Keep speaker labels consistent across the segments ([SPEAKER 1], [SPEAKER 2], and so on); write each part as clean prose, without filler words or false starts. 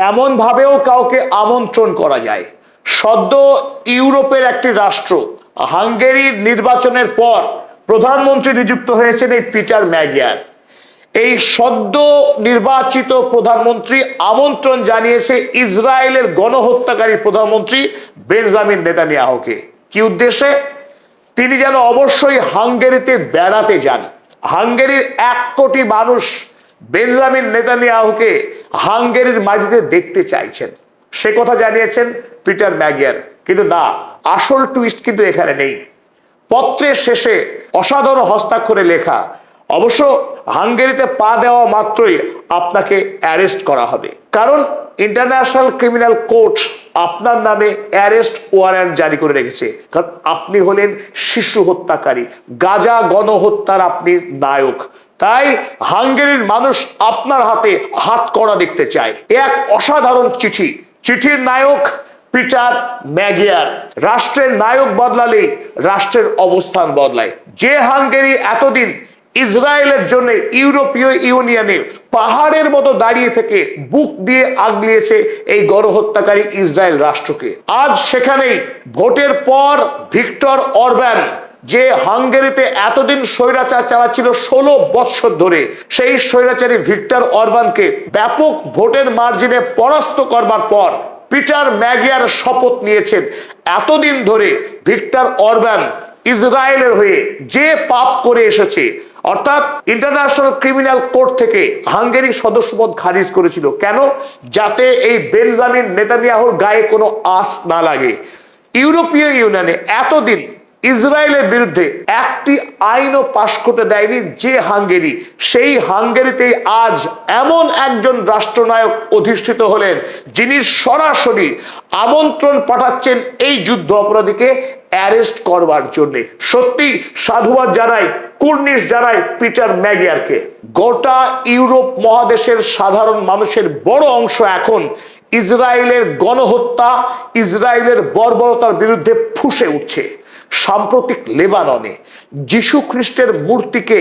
[SPEAKER 1] এমন ভাবেও কাউকে আমন্ত্রণ করা যায়। সদ্য ইউরোপের একটি রাষ্ট্র হাঙ্গেরির নির্বাচনের পর প্রধানমন্ত্রী নিযুক্ত হয়েছেন এই পিটার ম্যাগিয়ার। এই সদ্য নির্বাচিত প্রধানমন্ত্রী আমন্ত্রণ জানিয়েছে ইসরায়েলের গণহত্যাকারী প্রধানমন্ত্রী বেঞ্জামিন নেতানিয়াহুকে। কি উদ্দেশ্যে? তিনি যেন অবশ্যই হাঙ্গেরিতে বেড়াতে যান। হাঙ্গেরির 1 কোটি মানুষ বেঞ্জামিন নেতানিয়াহুকে হাঙ্গেরির মাটিতে দেখতে চাইছেন, সে কথা জানিয়েছেন পিটার ম্যাগিয়ার। কিন্তু না, আসল টুইস্ট কিন্তু এখানে নেই। পত্রের শেষে অসাধারণ হস্তাক্ষরে লেখা, অবশ্য হাঙ্গেরিতে পা দেওয়া মাত্রই আপনাকে অ্যারেস্ট করা হবে, কারণ ইন্টারন্যাশনাল ক্রিমিনাল কোর্ট আপনার নামে অ্যারেস্ট ওয়ারেন্ট জারি করে রেখেছে। কারণ আপনি হলেন শিশু হত্যাকারী, গাজা গণহত্যার আপনি নায়ক। তাই হাঙ্গেরির মানুষ আপনার হাতে হাত করা দেখতে চায়। এক অসাধারণ চিঠি, চিঠির নায়ক পিটার ম্যাগিয়ার। রাষ্ট্রের নায়ক বদলালেই রাষ্ট্রের অবস্থান বদলায়। যে হাঙ্গেরি এতদিন ইসরায়েলের জন্য ইউরোপীয় ইউনিয়নে পাহাড়ের মতো দাঁড়িয়ে থেকে বুক দিয়ে আগলিয়েছে এই গণহত্যাকারী ইসরায়েল রাষ্ট্রকে, আজ সেখানেই ভোটের পর ভিক্টর অরব্যান, যে হাঙ্গেরিতে এতদিন স্বৈরাচার চালাচ্ছিল 16 বৎসর ধরে, সেই স্বৈরাচারী ভিক্টর অরবানকে ব্যাপক ভোটের মার্জিনে পরাস্ত করবার পর পিটার ম্যাগিয়ার শপথ নিয়েছেন এতদিন ধরে ভিক্টর অরবান ইসরায়েলের হয়ে যে পাপ করে এসেছে, অর্থাৎ ইন্টারন্যাশনাল ক্রিমিনাল কোর্ট থেকে হাঙ্গেরি সদস্যপদ খারিজ করেছিল। কেন? যাতে এই বেঞ্জামিন নেতানিয়াহুর গায়ে কোনো আঁচ না লাগে। ইউরোপীয় ইউনিয়নে এতদিন ইসরায়েলের বিরুদ্ধে একটি আইনও পাশ করতে দেয়নি যে হাঙ্গেরি, সেই হাঙ্গেরিতেই আজ এমন একজন রাষ্ট্রনায়ক অধিষ্ঠিত হলেন যিনি সরাসরি আমন্ত্রণ পাঠাচ্ছেন এই যুদ্ধ অপরাধীকে অ্যারেস্ট করবার জন্য। সত্যি সাধুবাদ জানাই, কুর্নিশ জানাই পিটার ম্যাগিয়ারকে। গোটা ইউরোপ মহাদেশের সাধারণ মানুষের বড় অংশ এখন ইসরায়েলের গণহত্যা, ইসরায়েলের বর্বরতার বিরুদ্ধে ফুঁসে উঠছে। সাম্প্রতিক লেবাননে যিশু খ্রিস্টের মূর্তিকে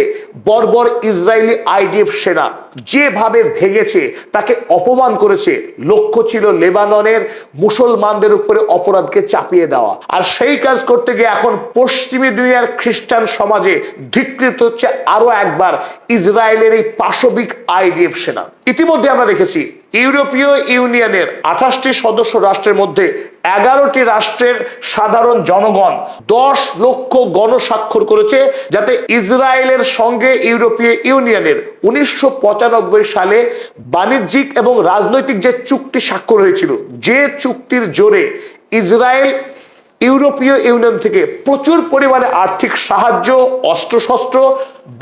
[SPEAKER 1] বর্বর ইসরায়েলি আইডিএফ সেনা যেভাবে ভেঙেছে, তাকে অপমান করেছে, লক্ষ্য ছিল লেবাননের মুসলমানদের উপরে অপরাধকে চাপিয়ে দেওয়া। আর সেই কাজ করতে গিয়ে এখন পশ্চিমী দুনিয়ার খ্রিস্টান সমাজে ধিক্কৃত হচ্ছে আরো একবার ইসরায়েলের এই পাশবিক আইডিএফ সেনা। ইতিমধ্যে আমরা দেখেছি ইউরোপীয় ইউনিয়নের 28টি সদস্য রাষ্ট্রের মধ্যে 11টি রাষ্ট্রের সাধারণ জনগণ 10 লক্ষ গণস্বাক্ষর করেছে, যাতে ইসরায়েলের সঙ্গে ইউরোপীয় ইউনিয়নের 1995 সালে বাণিজ্যিক এবং রাজনৈতিক যে চুক্তি স্বাক্ষর হয়েছিল, যে চুক্তির জোরে ইসরায়েল ইউরোপীয় ইউনিয়ন থেকে প্রচুর পরিমাণে আর্থিক সাহায্য, অস্ত্রশস্ত্র,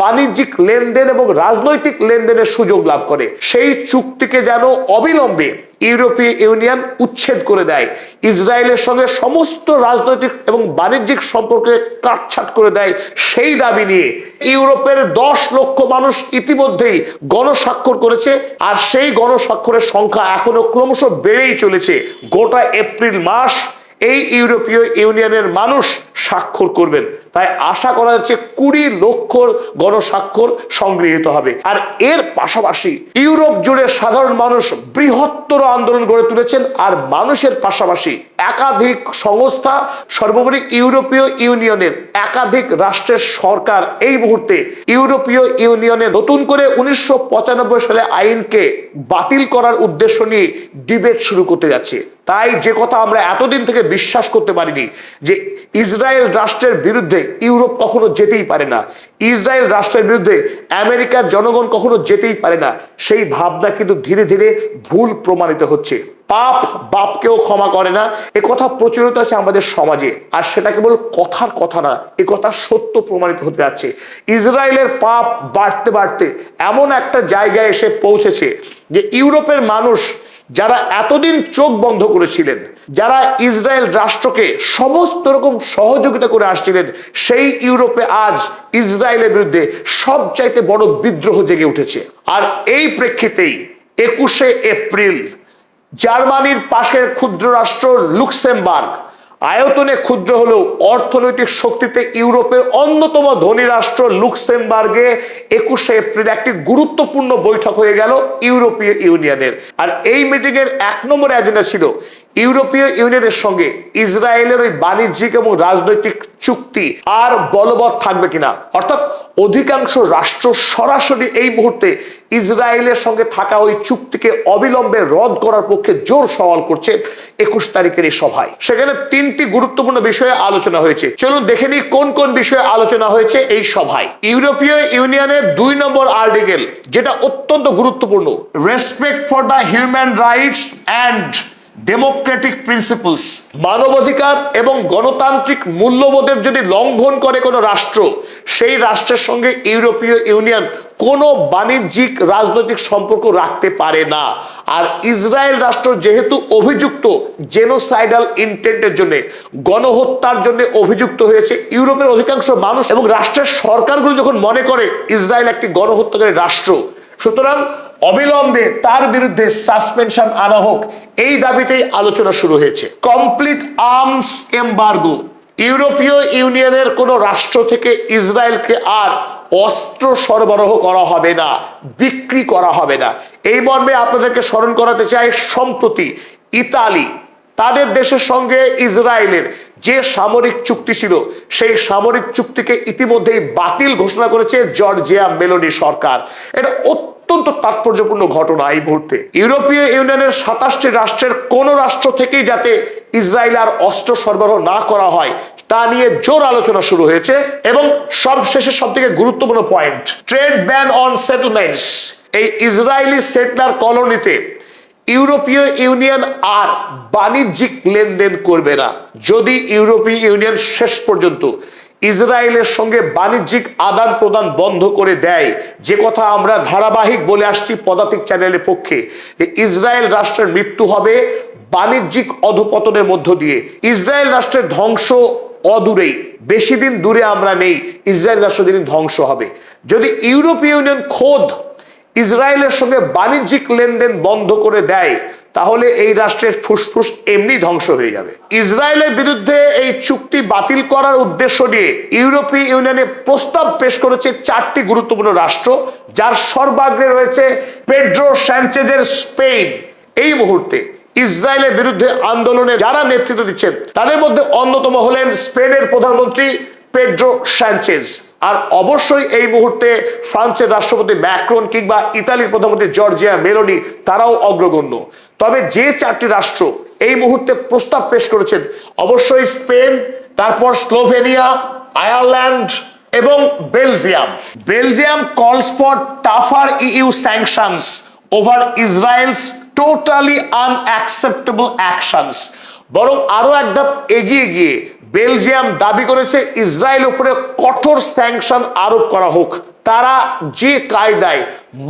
[SPEAKER 1] বাণিজ্যিক লেনদেন এবং রাজনৈতিক লেনদেনের সুযোগ লাভ করে, সেই চুক্তিকে যেন অবিলম্বে ইউরোপীয় ইউনিয়ন উচ্ছেদ করে দেয়, ইসরায়েলের সঙ্গে সমস্ত রাজনৈতিক এবং বাণিজ্যিক সম্পর্কে কাটছাট করে দেয়, সেই দাবি নিয়ে ইউরোপের 10 লক্ষ মানুষ ইতিমধ্যেই গণস্বাক্ষর করেছে। আর সেই গণস্বাক্ষরের সংখ্যা এখনো ক্রমশ বেড়েই চলেছে। গোটা এপ্রিল মাস এই ইউরোপীয় ইউনিয়নের মানুষ স্বাক্ষর করবেন। তাই আশা করা যাচ্ছে 20 লক্ষ গণস্বাক্ষর সংগৃহীত হবে। আর এর পাশাপাশি ইউরোপ জুড়ে সাধারণ মানুষ বৃহত্তর আন্দোলন গড়ে তুলেছেন। আর মানুষের পাশাপাশি একাধিক সংস্থা, সর্বোপরি ইউরোপীয় ইউনিয়নের একাধিক রাষ্ট্রের সরকার এই মুহূর্তে ইউরোপীয় ইউনিয়নে নতুন করে 1995 সালে আইনকে বাতিল করার উদ্দেশ্য নিয়ে ডিবেট শুরু করতে যাচ্ছে। তাই যে কথা আমরা এতদিন থেকে বিশ্বাস করতে পারিনি, যে ইসরায়েল রাষ্ট্রের বিরুদ্ধে ইউরোপ কখনো যেতেই পারে না, ইসরায়েল রাষ্ট্রের বিরুদ্ধে আমেরিকার জনগণ কখনো যেতেই পারে না, সেই ভাবনা কিন্তু ধীরে ধীরে ভুল প্রমাণিত হচ্ছে। পাপ বাপকেও ক্ষমা করে না, এ কথা প্রচলিত আছে আমাদের সমাজে। আর সেটা কেবল কথার কথা না, এ কথা সত্য প্রমাণিত হতে যাচ্ছে। ইসরায়েলের পাপ বাড়তে বাড়তে এমন একটা জায়গায় এসে পৌঁছেছে যে ইউরোপের মানুষ যারা এতদিন চোখ বন্ধ করেছিলেন, যারা ইসরায়েল রাষ্ট্রকে সমস্ত রকম সহযোগিতা করে আসছিলেন, সেই ইউরোপে আজ ইসরায়েলের বিরুদ্ধে সবচাইতে বড় বিদ্রোহ জেগে উঠেছে। আর এই প্রেক্ষিতেই 21শে এপ্রিল জার্মানির পাশের ক্ষুদ্র রাষ্ট্র লুক্সেমবার্গ আয়তনে ক্ষুদ্র হলেও অর্থনৈতিক শক্তিতে ইউরোপের অন্যতম ধনী রাষ্ট্র লুক্সেমবার্গে 21 এপ্রিল একটি গুরুত্বপূর্ণ বৈঠক হয়ে গেল ইউরোপীয় ইউনিয়নের। আর এই মিটিং এর 1 নম্বর এজেন্ডা ছিল ইউরোপীয় ইউনিয়নের সঙ্গে ইসরায়েলের ওই বাণিজ্যিক এবং রাজনৈতিক চুক্তি আর বলবৎ থাকবে কিনা। অর্থাৎ অধিকাংশ রাষ্ট্র সরাসরি এই মুহূর্তে ইসরায়েলের সঙ্গে থাকা ওই চুক্তিকে অবিলম্বে রদ করার পক্ষে জোর সওয়াল করছে 21 তারিখের এই সভায়। সেখানে 3টি গুরুত্বপূর্ণ বিষয়ে আলোচনা হয়েছে। চলুন দেখে নিই কোন কোন বিষয়ে আলোচনা হয়েছে এই সভায়। ইউরোপীয় ইউনিয়নের 2 নম্বর আর্টিকেল, যেটা অত্যন্ত গুরুত্বপূর্ণ, respect for the human rights and Democratic principles, মানবাধিকার এবং গণতান্ত্রিক মূল্যবোধের যদি লঙ্ঘন করে কোনো রাষ্ট্র, সেই রাষ্ট্রের সঙ্গে ইউরোপীয় ইউনিয়ন কোনো বাণিজ্যিক রাজনৈতিক সম্পর্ক রাখতে পারে না। আর ইসরায়েল রাষ্ট্র যেহেতু অভিযুক্ত জেনোসাইডাল ইন্টেন্টের জন্য, গণহত্যার জন্য অভিযুক্ত হয়েছে, ইউরোপের অধিকাংশ মানুষ এবং রাষ্ট্রের সরকারগুলো যখন মনে করে ইসরায়েল একটি গণহত্যাকারী রাষ্ট্র, সুতরাং অবিলম্বে তার বিরুদ্ধে সাসপেনশন আনা হোক, এই দাবিতেই আলোচনা শুরু হয়েছে। কমপ্লিট আর্মস এমবার্গো, ইউরোপীয় ইউনিয়নের কোন রাষ্ট্র থেকে ইসরায়েলকে আর অস্ত্র সরবরাহ করা হবে না, বিক্রি করা হবে না। এই মর্মে আপনাদেরকে স্মরণ করাতে চাই, সম্প্রতি ইতালি তাদের দেশের সঙ্গে ইসরায়েলের যে সামরিক চুক্তি ছিল, সেই সামরিক চুক্তিকে ইতিমধ্যেই বাতিল ঘোষণা করেছে জর্জিয়া মেলোনি সরকার। এটা অত্যন্ত তাৎপর্যপূর্ণ ঘটনা। এই মুহূর্তে ইউরোপীয় ইউনিয়নের 27টি রাষ্ট্রের কোন রাষ্ট্র থেকেই যাতে ইসরায়েল আর অস্ত্র সরবরাহ না করা হয়, তা নিয়ে জোর আলোচনা শুরু হয়েছে। এবং সবশেষে সবথেকে গুরুত্বপূর্ণ point, trade ban on settlements. এই ইসরায়েলি সেটলার কলোনিতে ইউরোপীয় ইউনিয়ন আর বাণিজ্যিক লেনদেন করবে না যদি ইউরোপীয় ইউনিয়ন শেষ পর্যন্ত ইসরায়েলের সঙ্গে বাণিজ্যিক আদান প্রদান বন্ধ করে দেয়। যে কথা আমরা ধারাবাহিক বলে আসছি পদাতিক চ্যানেলের পক্ষে, ইসরায়েল রাষ্ট্রের মৃত্যু হবে বাণিজ্যিক অধঃপতনের মধ্য দিয়ে। ইসরায়েল রাষ্ট্রের ধ্বংস অদূরেই, বেশি দিন দূরে আমরা নেই, ইসরায়েল রাষ্ট্র যেদিন ধ্বংস হবে। যদি ইউরোপীয় ইউনিয়ন খোদ ইসরায়েলের সঙ্গে বাণিজ্যিক লেনদেন বন্ধ করে দেয়, তাহলে এই রাষ্ট্রের ফুসফুস এমনি ধ্বংস হয়ে যাবে। ইসরায়েলের বিরুদ্ধে এই চুক্তি বাতিল করার উদ্দেশ্য নিয়ে ইউরোপীয় ইউনিয়নে প্রস্তাব পেশ করেছে 4টি গুরুত্বপূর্ণ রাষ্ট্র, যার সর্বাগ্রে রয়েছে পেড্রো সানচেজের স্পেন। এই মুহূর্তে ইসরায়েলের বিরুদ্ধে আন্দোলনে যারা নেতৃত্ব দিচ্ছেন, তাদের মধ্যে অন্যতম হলেন স্পেনের প্রধানমন্ত্রী পেড্রো সানচেজ। আর অবশ্যই এই মুহূর্তে ফ্রান্সের রাষ্ট্রপতি ম্যাক্রন কিংবা ইতালির প্রধানমন্ত্রী জর্জিয়া মেলোনি, তারাও অগ্রগণ্য। তবে যে 4টি রাষ্ট্র এই মুহূর্তে প্রস্তাব পেশ করেছেন, অবশ্যই স্পেন, তারপর স্লোভেনিয়া, আয়ারল্যান্ড এবং Belgium. Belgium calls for tougher EU sanctions over Israel's totally unacceptable actions. বরং আরো এক ধাপ এগিয়ে গিয়ে বেলজিয়াম দাবি করেছে ইসরায়েল উপরে কঠোর স্যাংশন আরোপ করা হোক। তারা যে কায়দায়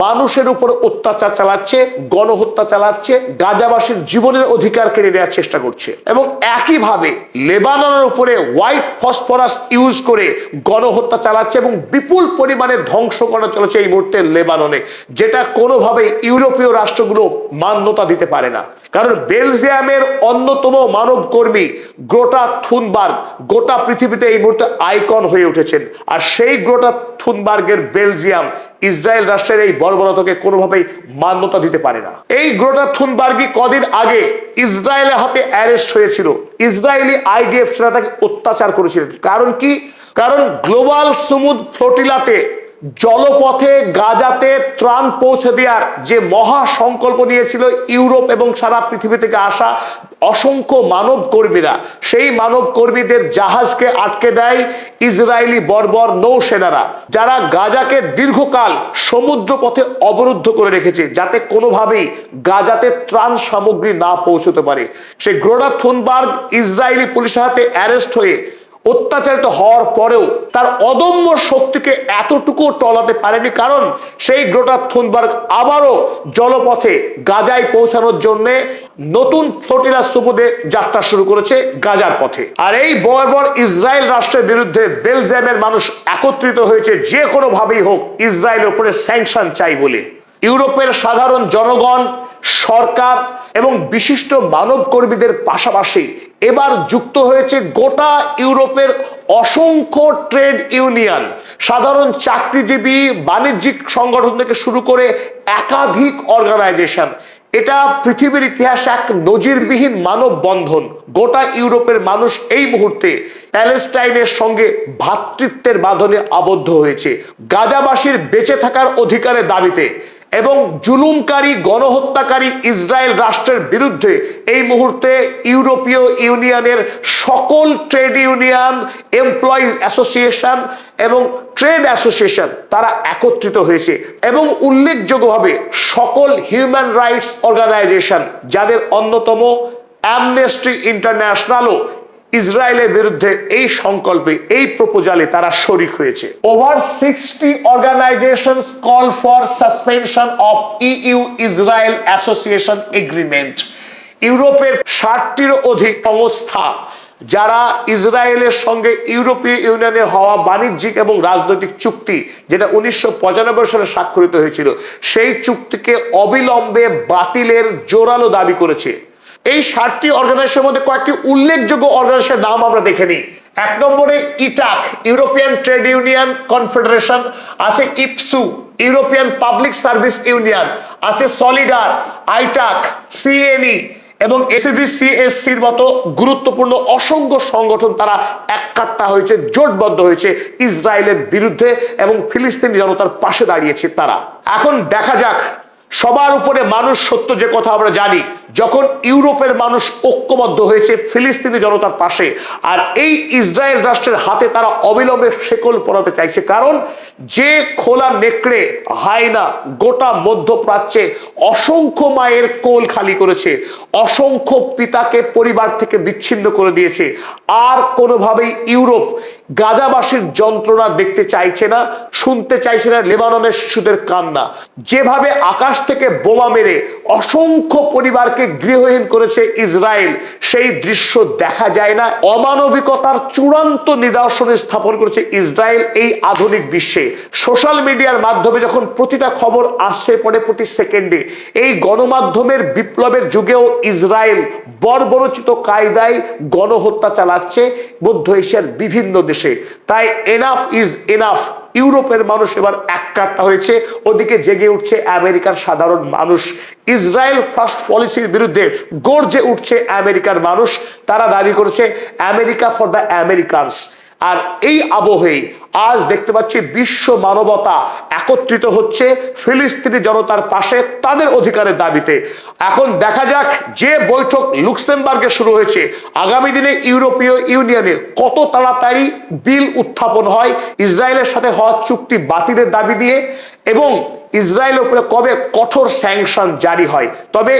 [SPEAKER 1] মানুষের উপর অত্যাচার চালাচ্ছে, গণহত্যা চালাচ্ছে, গাজাবাসীর জীবনের অধিকার কেড়ে নেওয়ার চেষ্টা করছে, এবং একইভাবে লেবাননের উপরে হোয়াইট ফসফরাস ইউজ করে গণহত্যা চালাচ্ছে এবং বিপুল পরিমাণে ধ্বংস করা চলেছে এই মুহূর্তে লেবাননে, যেটা কোনোভাবেই ইউরোপীয় রাষ্ট্রগুলো মান্যতা দিতে পারে না। কারণ বেলজিয়ামের অন্যতম মানব কর্মী গ্রেটা থুনবার্গ গোটা পৃথিবীতে এই মুহূর্তে আইকন হয়ে উঠেছেন। আর সেই গ্রেটা থুনবার্গের বেলজিয়াম ইসরায়েল রাষ্ট্রের এই বর্বরতাকে কোনোভাবেই মান্যতা দিতে পারে না। এই গ্রেটা থুনবার্গই কদিন আগে ইসরায়েলের হাতে অ্যারেস্ট হয়েছিল। ইসরায়েলি আইডিএফ সেনা তাকে অত্যাচার করেছিলেন। কারণ কি? কারণ গ্লোবাল সুমুদ ফ্লোটিলাতে জলপথে গাজাতে ত্রাণ পৌঁছে দেওয়ার যে মহা সংকল্প নিয়েছিল ইউরোপ এবং সারা পৃথিবী থেকে আসা অসংখ্য মানব কর্মীরা, সেই মানব কর্মীদের জাহাজকে আটকে দেয় ইসরায়েলি বর্বর নৌসেনারা, যারা গাজাকে দীর্ঘকাল সমুদ্র পথে অবরুদ্ধ করে রেখেছে, যাতে কোনোভাবেই গাজাতে ত্রাণ সামগ্রী না পৌঁছতে পারে। সেই গ্রেটা থুনবার্গ ইসরায়েলি পুলিশের হাতে অ্যারেস্ট হয়ে অত্যাচারিত হওয়ার পরেও তার অদম্য শক্তিকে এতটুকু টলাতে পারেনি। কারণ সেই গ্রেটা থুনবার্গ আবারও জলপথে গাজায় পৌঁছানোর জন্য নতুন ফ্লোটিলা সুমুদে যাত্রা শুরু করেছে গাজার পথে। আর এই বর্বর ইসরায়েল রাষ্ট্রের বিরুদ্ধে বেলজিয়ামের মানুষ একত্রিত হয়েছে, যে কোনো ভাবেই হোক ইসরায়েলের উপরে স্যাংশন চাই বলে। ইউরোপের সাধারণ জনগণ, সরকার এবং বিশিষ্ট মানব কর্মীদের পাশাপাশি এবার যুক্ত হয়েছে গোটা ইউরোপের অসংখ্য ট্রেড ইউনিয়ন, সাধারণ চাকরিজীবী, বাণিজ্যিক সংগঠন থেকে শুরু করে একাধিক অর্গানাইজেশন। এটা পৃথিবীর ইতিহাসে এক নজিরবিহীন মানববন্ধন। গোটা ইউরোপের মানুষ এই মুহূর্তে প্যালেস্টাইনের সঙ্গে ভ্রাতৃত্বের বাঁধনে আবদ্ধ হয়েছে, গাজাবাসীর বেঁচে থাকার অধিকারের দাবিতে এবং জুলুমকারী গণহত্যাকারী ইসরায়েল রাষ্ট্রের বিরুদ্ধে এই মুহূর্তে ইউরোপীয় ইউনিয়নের সকল ট্রেড ইউনিয়ন, এমপ্লয়িজ অ্যাসোসিয়েশন এবং ট্রেড অ্যাসোসিয়েশন তারা একত্রিত হয়েছে এবং উল্লেখযোগ্যভাবে সকল হিউম্যান রাইটস অর্গানাইজেশন, যাদের অন্যতম অ্যামনেস্টি ইন্টারন্যাশনালও ইসরায়েলের বিরুদ্ধে এই সংকল্পে, এই প্রপোজালে তারা শরিক হয়েছে। Over 60 organisations call for suspension of EU Israel association agreement. ইউরোপের 60টিরও অধিক সংস্থা যারা ইসরায়েলের সঙ্গে ইউরোপীয় ইউনিয়নের হওয়া বাণিজ্যিক এবং রাজনৈতিক চুক্তি, যেটা 1995 সালে স্বাক্ষরিত হয়েছিল, সেই চুক্তিকে অবিলম্বে বাতিলের জোরালো দাবি করেছে। এই 60টি অর্গানাইজেশনের মধ্যে কয়েকটি উল্লেখযোগ্য অর্গানাইজেশনের নাম আমরা দেখে নিই। 1 নম্বরে ইটাক, ইউরোপিয়ান ট্রেড ইউনিয়ন কনফেডারেশন, আছে ইপসু, ইউরোপিয়ান পাবলিক সার্ভিস ইউনিয়ন, আছে সলিডার, আইটাক, সিএনই এবং এসিবিসিএসসির মতো গুরুত্বপূর্ণ অসংখ্য সংগঠন তারা এককাট্টা হয়েছে, জোটবদ্ধ হয়েছে ইসরায়েলের বিরুদ্ধে এবং ফিলিস্তিনি জনতার পাশে দাঁড়িয়েছে তারা। এখন দেখা যাক, সবার উপরে মানুষ সত্য যে কথা আমরা জানি, যখন ইউরোপের মানুষ ঐক্যবদ্ধ হয়েছে ফিলিস্তিনি জনতার পাশে, আর এই ইসরায়েল রাষ্ট্রের হাতে তারা অবিলম্বে শেকল পরাতে চাইছে। কারণ যে খোলা নেকড়ে হায়না গোটা মধ্যপ্রাচ্যে অসংখ্য মায়ের কোল খালি করেছে, অসংখ্য পিতাকে পরিবার থেকে বিচ্ছিন্ন করে দিয়েছে, আর কোনোভাবেই ইউরোপ গাজাবাসীর যন্ত্রণা দেখতে চাইছে না, শুনতে চাইছে না লেবাননের শিশুদের কান্না। যেভাবে আকাশ থেকে বোমা মেরে অসংখ্য পরিবারকে গৃহহীন করেছে ইসরায়েল, সেই দৃশ্য দেখা যায় না। অমানবিকতার চূড়ান্ত নিদর্শন স্থাপন করেছে ইসরায়েল এই আধুনিক বিশ্বে। সোশ্যাল মিডিয়ার মাধ্যমে যখন প্রতিটা খবর আসছে পড়ে প্রতি সেকেন্ডে, এই গণমাধ্যমের বিপ্লবের যুগেও ইসরায়েল বর্বরোচিত কায়দায় গণহত্যা চালাচ্ছে মধ্য এশিয়ার বিভিন্ন দেশে। তাই এনাফ ইজ এনাফ। ইউরোপের মানুষ এবার এককাট্টা হয়েছে, ওদিকে জেগে উঠছে আমেরিকার সাধারণ মানুষ। ইসরায়েল ফার্স্ট পলিসির বিরুদ্ধে গর্জে উঠছে আমেরিকার মানুষ। তারা দাবি করেছে আমেরিকা ফর দ্য আমেরিকানস। আর এই আবহে আজ দেখতে পাচ্ছি বিশ্ব মানবতা একত্রিত হচ্ছে ফিলিস্তিনি জনতার পাশে, তাদের অধিকারের দাবিতে। এখন দেখা যাক, যে বৈঠক লুক্সেমবার্গে শুরু হয়েছে, আগামী দিনে ইউরোপীয় ইউনিয়নে কত তাড়াতাড়ি বিল উত্থাপন হয় ইসরায়েলের সাথে হওয়া চুক্তি বাতিলের দাবি দিয়ে, এবং ইসরায়েলের উপরে কবে কঠোর স্যাংশন জারি হয়। তবে